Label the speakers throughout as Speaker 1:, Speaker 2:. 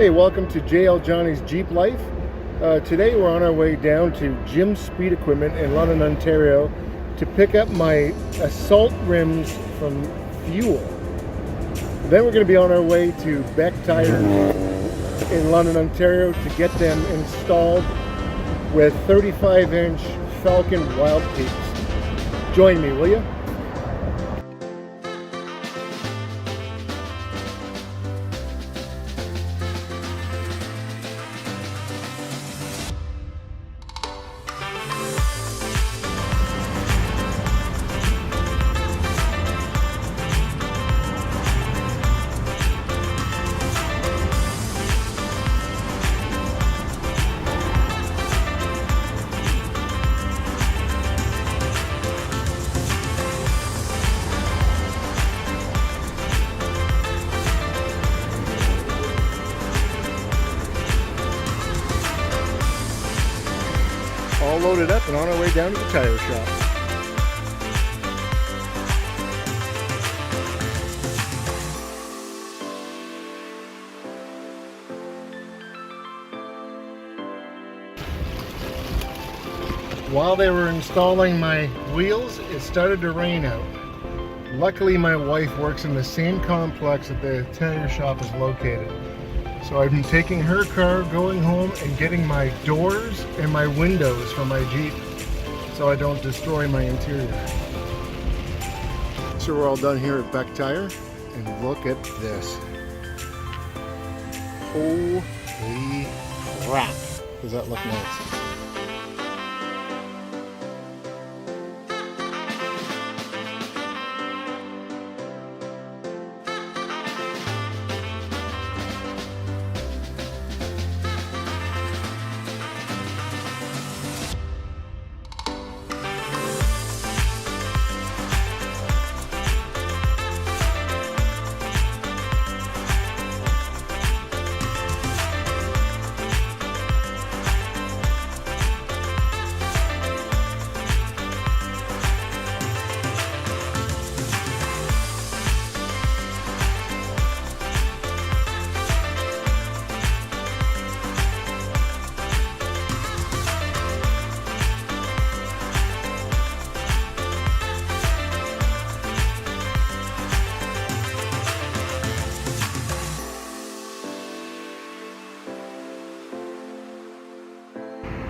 Speaker 1: Hey, welcome to JL Johnny's Jeep Life. Today we're on our way down to Jim Speed Equipment in London, Ontario to pick up my assault rims from Fuel. Then we're going to be on our way to Beck Tires in London, Ontario to get them installed with 35-inch Falken Wild Peaks. Join me, will you? All loaded up and on our way down to the tire shop. While they were installing my wheels, it started to rain out. Luckily, my wife works in the same complex that the tire shop is located. So I've been taking her car, going home and getting my doors and my windows from my Jeep so I don't destroy my interior. So we're all done here at Beck Tire, and look at this. Holy crap, does that look nice?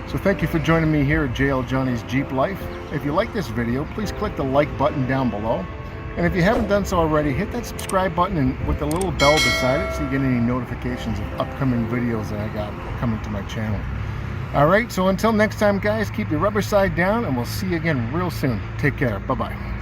Speaker 1: So thank you for joining me here at JL Johnny's Jeep Life. If you like this video, please click the like button down below. And if you haven't done so already, hit that subscribe button and with the little bell beside it so you get any notifications of upcoming videos that I got coming to my channel. Alright, so until next time guys, keep your rubber side down and we'll see you again real soon. Take care. Bye-bye.